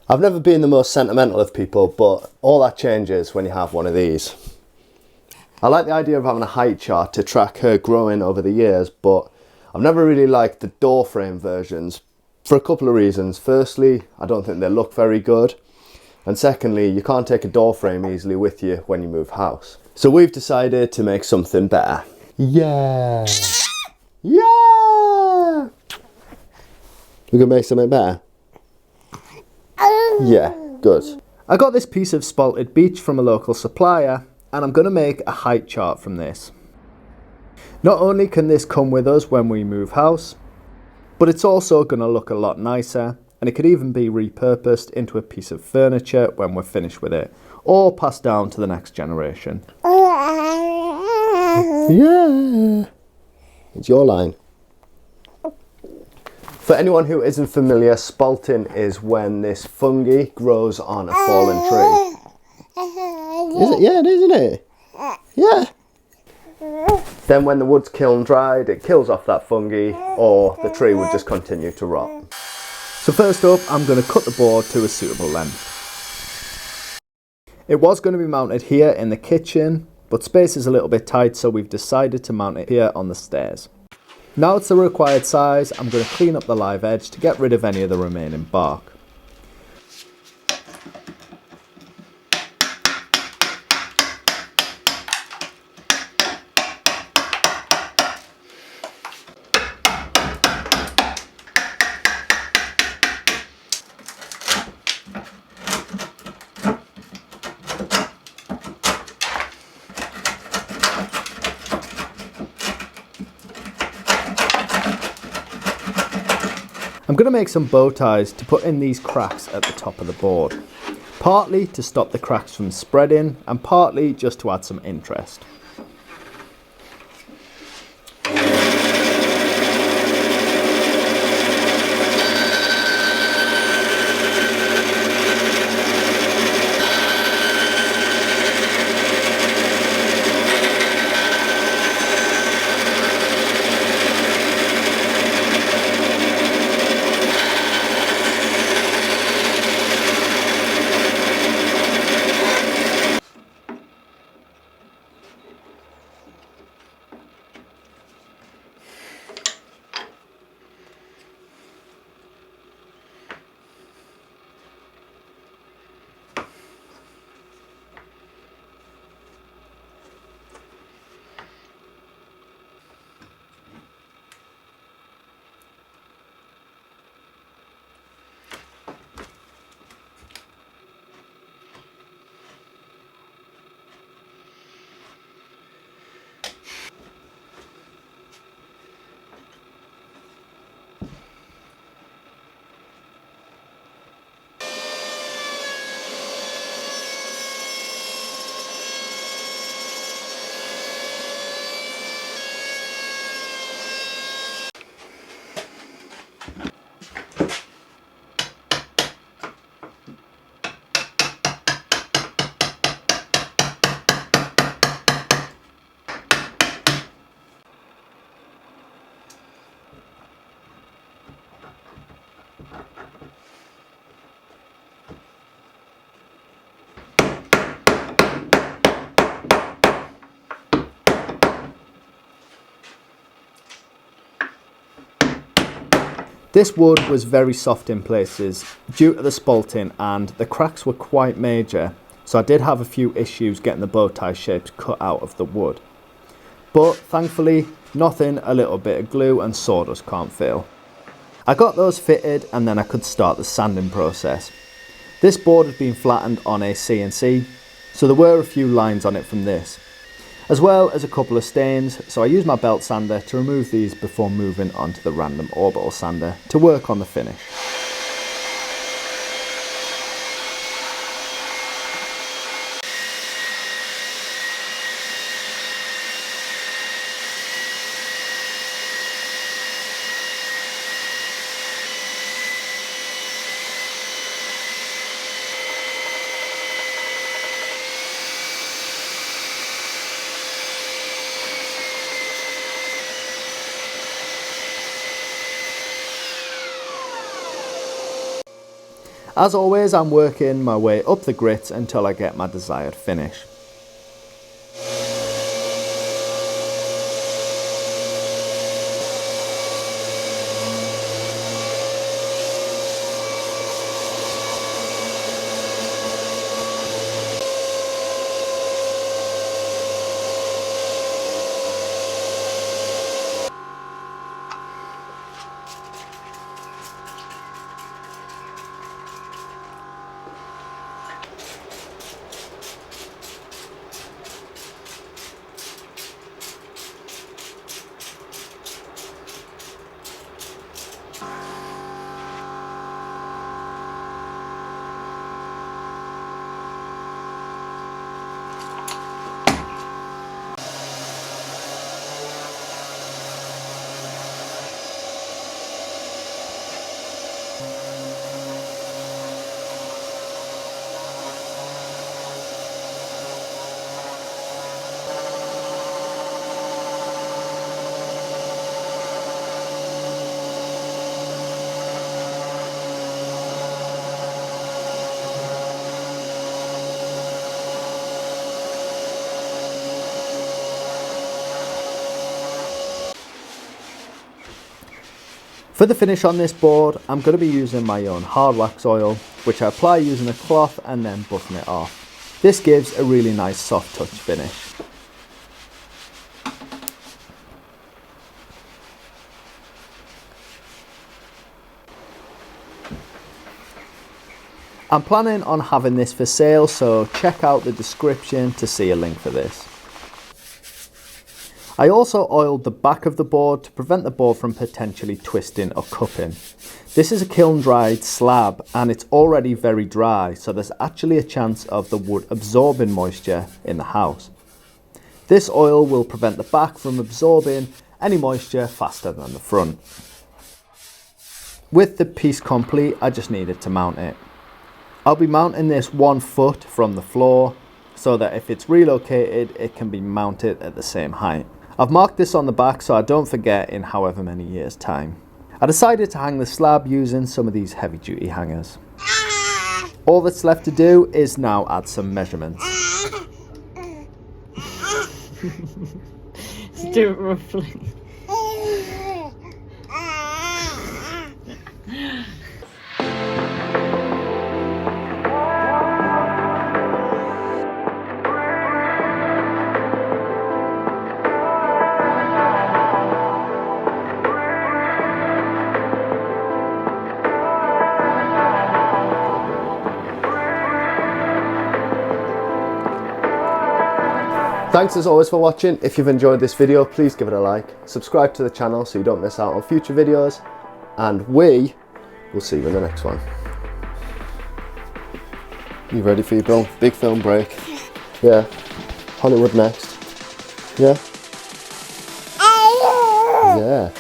I've never been the most sentimental of people, but all that changes when you have one of these. I like the idea of having a height chart to track her growing over the years, but I've never really liked the door frame versions for a couple of reasons. Firstly, I don't think they look very good. And secondly, you can't take a door frame easily with you when you move house. So we've decided to make something better. Yeah! Yeah! We can make something better? Yeah, good. I got this piece of Spalted Beech from a local supplier, and I'm going to make a height chart from this. Not only can this come with us when we move house, but it's also going to look a lot nicer, and it could even be repurposed into a piece of furniture when we're finished with it, or passed down to the next generation. Yeah! It's your line. For anyone who isn't familiar, spalting is when this fungi grows on a fallen tree. Is it? Yeah, it is, isn't it? Yeah. Then when the wood's kiln dried, it kills off that fungi, or the tree would just continue to rot. So first up, I'm going to cut the board to a suitable length. It was going to be mounted here in the kitchen, but space is a little bit tight, so we've decided to mount it here on the stairs. Now it's the required size, I'm going to clean up the live edge to get rid of any of the remaining bark. I'm going to make some bow ties to put in these cracks at the top of the board, partly to stop the cracks from spreading and partly just to add some interest. This wood was very soft in places due to the spalting, and the cracks were quite major, so I did have a few issues getting the bow tie shapes cut out of the wood. But thankfully, nothing a little bit of glue and sawdust can't fail. I got those fitted and then I could start the sanding process. This board had been flattened on a CNC, so there were a few lines on it from this, as well as a couple of stains, so I used my belt sander to remove these before moving on to the random orbital sander to work on the finish. As always, I'm working my way up the grits until I get my desired finish. For the finish on this board, I'm going to be using my own hard wax oil, which I apply using a cloth and then buffing it off. This gives a really nice soft touch finish. I'm planning on having this for sale, so check out the description to see a link for this. I also oiled the back of the board to prevent the board from potentially twisting or cupping. This is a kiln dried slab and it's already very dry, so there's actually a chance of the wood absorbing moisture in the house. This oil will prevent the back from absorbing any moisture faster than the front. With the piece complete, I just needed to mount it. I'll be mounting this 1 foot from the floor so that if it's relocated, it can be mounted at the same height. I've marked this on the back so I don't forget in however many years time. I decided to hang the slab using some of these heavy duty hangers. All that's left to do is now add some measurements. Let's do it roughly. Thanks as always for watching. If you've enjoyed this video, please give it a like. Subscribe to the channel so you don't miss out on future videos. And we will see you in the next one. You ready for your big film break? Yeah. Hollywood next. Yeah? Yeah.